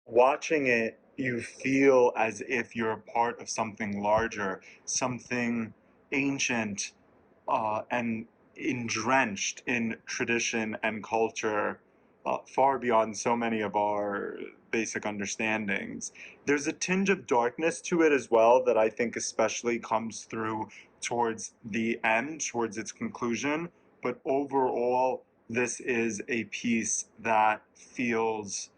Watching it, you feel as if you're a part of something larger, something ancient, and drenched in tradition and culture, far beyond so many of our basic understandings. There's a tinge of darkness to it as well that I think especially comes through towards the end, towards its conclusion. But overall, this is a piece that feels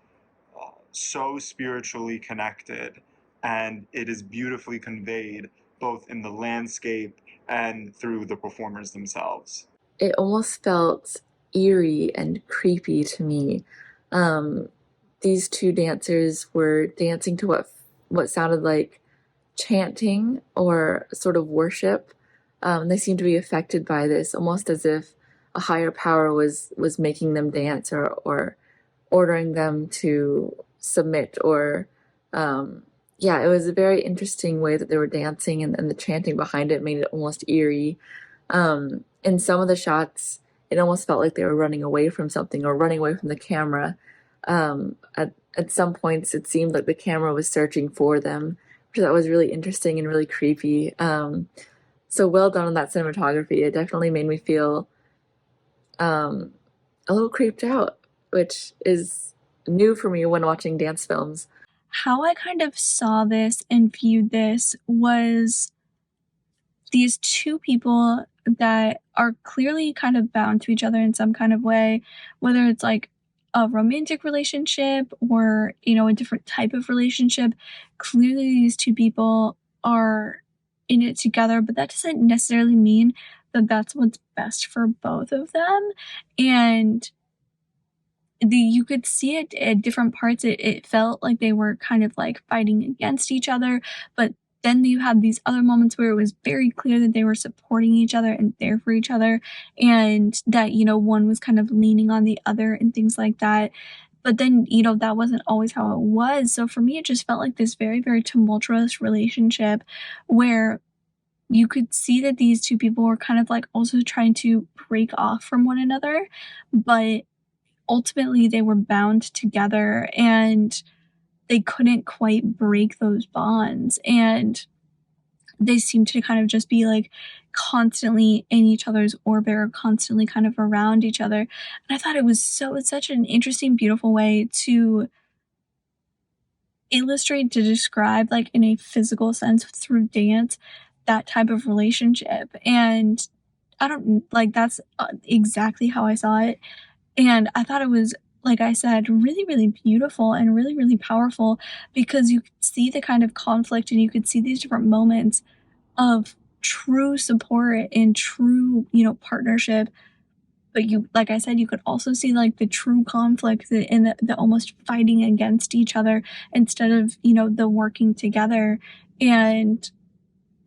so spiritually connected, and it is beautifully conveyed both in the landscape and through the performers themselves. It almost felt eerie and creepy to me. Um, these two dancers were dancing to what sounded like chanting or sort of worship. They seemed to be affected by this, almost as if a higher power was making them dance or ordering them to submit or yeah, it was a very interesting way that they were dancing, and the chanting behind it made it almost eerie. In some of the shots, it almost felt like they were running away from something or running away from the camera. At some points, it seemed like the camera was searching for them, which that was really interesting and really creepy. So well done on that cinematography. It definitely made me feel um, a little creeped out, which is new for me when watching dance films. How I kind of saw this and viewed this was these two people that are clearly kind of bound to each other in some kind of way, whether it's like a romantic relationship or, a different type of relationship. Clearly, these two people are in it together, but that doesn't necessarily mean that that's what's best for both of them. And you could see it at different parts. It felt like they were kind of like fighting against each other, but then you had these other moments where it was very clear that they were supporting each other and there for each other, and that one was kind of leaning on the other and things like that. But then that wasn't always how it was. So for me, it just felt like this very, very tumultuous relationship where you could see that these two people were kind of like also trying to break off from one another, but ultimately they were bound together and they couldn't quite break those bonds, and they seemed to kind of just be like constantly in each other's orbit or constantly kind of around each other. And I thought it's such an interesting, beautiful way to illustrate, to describe, like in a physical sense through dance, that type of relationship. And I don't like that's exactly how I saw it. And I thought it was, like I said, really, really beautiful and really, really powerful, because you could see the kind of conflict and you could see these different moments of true support and true, partnership. But like I said, you could also see like the true conflict and the almost fighting against each other instead of, the working together. And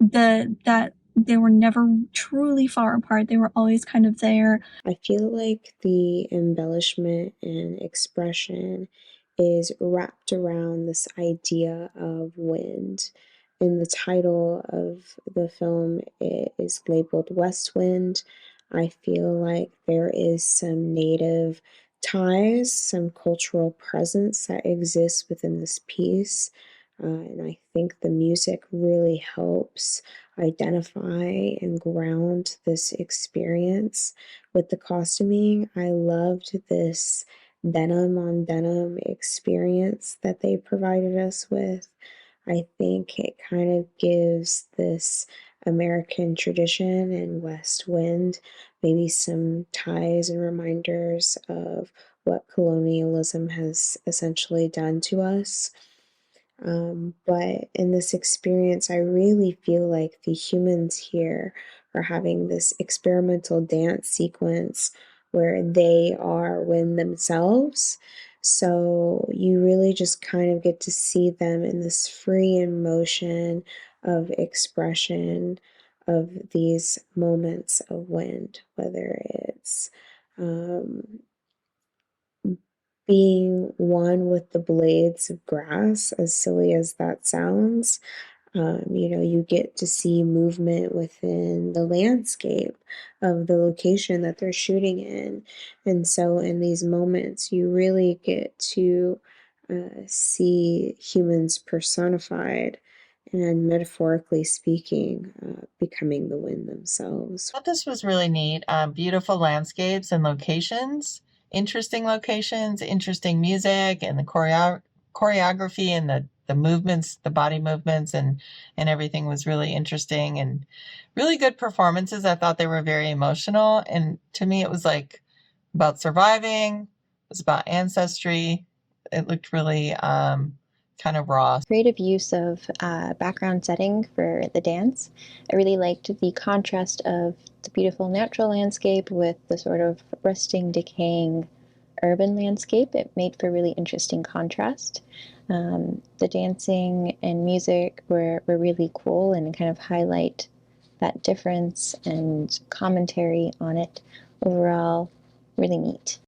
that they were never truly far apart. They were always kind of there. I feel like the embellishment and expression is wrapped around this idea of wind. In the title of the film, it is labeled West Wind. I feel like there is some native ties, some cultural presence that exists within this piece. And I think the music really helps identify and ground this experience. With the costuming, I loved this denim on denim experience that they provided us with. I think it kind of gives this American tradition and West Wind maybe some ties and reminders of what colonialism has essentially done to us. But in this experience, I really feel like the humans here are having this experimental dance sequence where they are wind themselves. So you really just kind of get to see them in this free in motion of expression of these moments of wind, whether it's um, being one with the blades of grass, as silly as that sounds. You get to see movement within the landscape of the location that they're shooting in. And so, in these moments, you really get to see humans personified and metaphorically speaking, becoming the wind themselves. I thought this was really neat. Beautiful landscapes and locations, interesting music, and the choreography and the movements, the body movements, and everything was really interesting and really good performances. I thought they were very emotional, and to me, it was like about surviving. It was about ancestry. It looked really kind of raw. Creative use of background setting for the dance. I really liked the contrast of the beautiful natural landscape with the sort of rusting, decaying urban landscape. It made for really interesting contrast. The dancing and music were really cool and kind of highlight that difference and commentary on it. Overall, really neat.